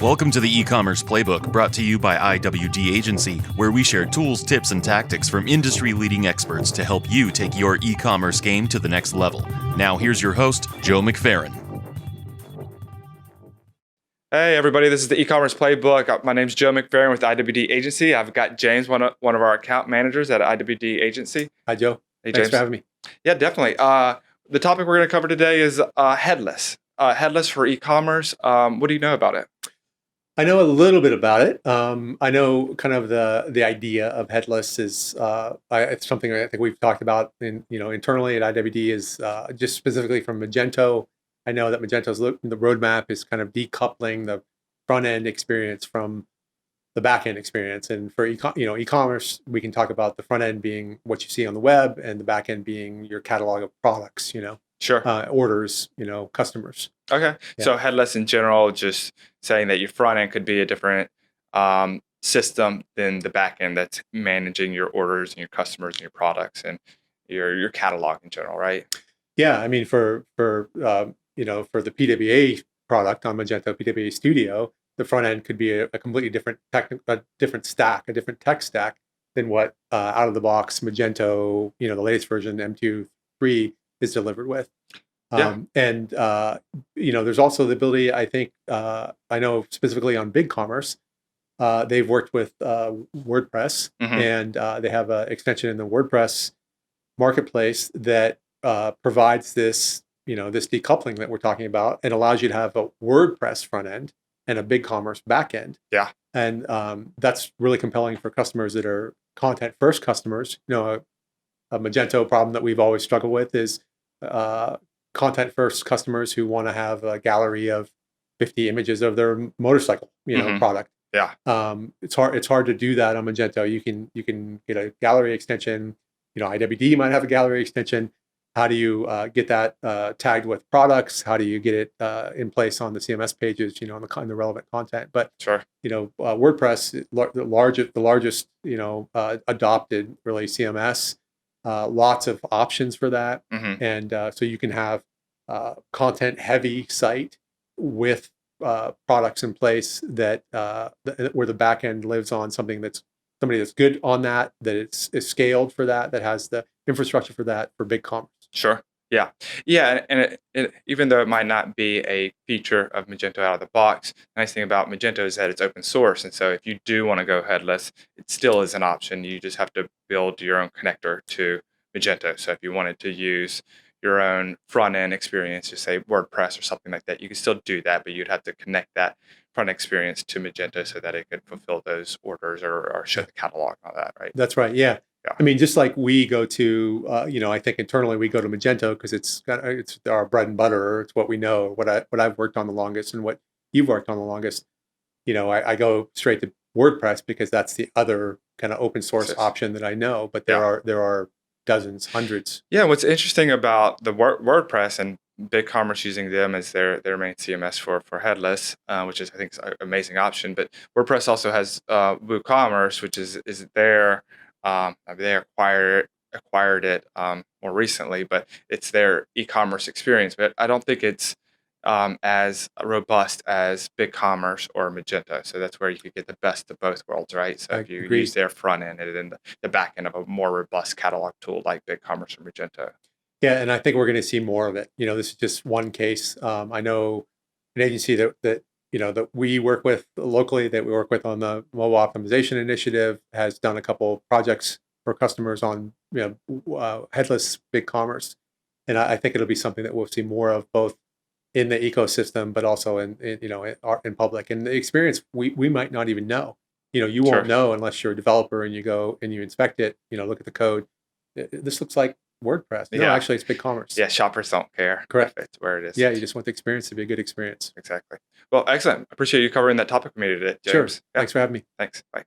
Welcome to the e-commerce playbook, brought to you by IWD Agency, where we share tools, tips, and tactics from industry-leading experts to help you take your e-commerce game to the next level. Now here's your host, Joe McFerrin. Hey everybody, this is the e-commerce playbook. My name's Joe McFerrin with IWD Agency. I've got James, one of our account managers at IWD Agency. Hi Joe. Hey, Thanks James. for having me. Yeah, definitely. The topic we're going to cover today is headless. Headless for e-commerce. What do you know about it? I know a little bit about it. I know kind of the idea of headless is it's something I think we've talked about internally at IWD is just specifically from Magento. I know that Magento's the roadmap is kind of decoupling the front end experience from the back end experience. And for e-commerce, we can talk about the front end being what you see on the web, and the back end being your catalog of products. Sure. Orders, customers. Okay. Yeah. So headless in general, just saying that your front end could be a different system than the back end that's managing your orders and your customers and your products and your catalog in general, right? Yeah, I mean for the PWA product on Magento, PWA Studio, the front end could be a completely different different tech stack than what out of the box Magento, the latest version M2.3 is delivered with. Yeah. There's also the ability, I think, I know specifically on BigCommerce, they've worked with WordPress, and they have an extension in the WordPress marketplace that provides this decoupling that we're talking about, and allows you to have a WordPress front end and a BigCommerce back end. Yeah. And that's really compelling for customers that are content first customers. A Magento problem that we've always struggled with is content first customers who want to have a gallery of 50 images of their motorcycle, product. Yeah. It's hard to do that on Magento. You can get a gallery extension. IWD might have a gallery extension. How do you get that tagged with products? How do you get it in place on the CMS pages, on the relevant content? But sure. WordPress, the largest, adopted really CMS, lots of options for that. And so you can have content heavy site with products in place that where the back end lives on somebody that's good on that is scaled for that has the infrastructure for that for BigCommerce. Sure. Yeah. Yeah. And it, even though it might not be a feature of Magento out of the box, the nice thing about Magento is that it's open source. And so if you do want to go headless, it still is an option. You just have to build your own connector to Magento. So if you wanted to use your own front end experience, just say WordPress or something like that, you can still do that, but you'd have to connect that front experience to Magento so that it could fulfill those orders or show the catalog and all that, right? That's right. Yeah. Yeah. I mean, just like we go to, I think internally we go to Magento because it's our bread and butter. It's what we know, what I've worked on the longest, and what you've worked on the longest. I go straight to WordPress because that's the other kind of open source option that I know. But there are dozens, hundreds. Yeah. What's interesting about the WordPress and BigCommerce using them as their main CMS for headless, which is I think is an amazing option. But WordPress also has WooCommerce, which is their they acquired it more recently, but it's their e-commerce experience. But I don't think it's as robust as BigCommerce or Magento. So that's where you could get the best of both worlds, right? So if you use their front end and then the back end of a more robust catalog tool like BigCommerce or Magento. Yeah, and I think we're going to see more of it. This is just one case. I know an agency that we work with locally, that we work with on the mobile optimization initiative, has done a couple projects for customers on headless BigCommerce, and I think it'll be something that we'll see more of, both in the ecosystem but also in public. And the experience we might not even know. You won't know unless you're a developer and you go and you inspect it. Look at the code. This looks like WordPress. No, actually, it's BigCommerce. Yeah, shoppers don't care. Correct. If it's where it is. Yeah, you just want the experience to be a good experience. Exactly. Well, excellent. Appreciate you covering that topic with me today, James. Sure. Yeah. Thanks for having me. Thanks. Bye.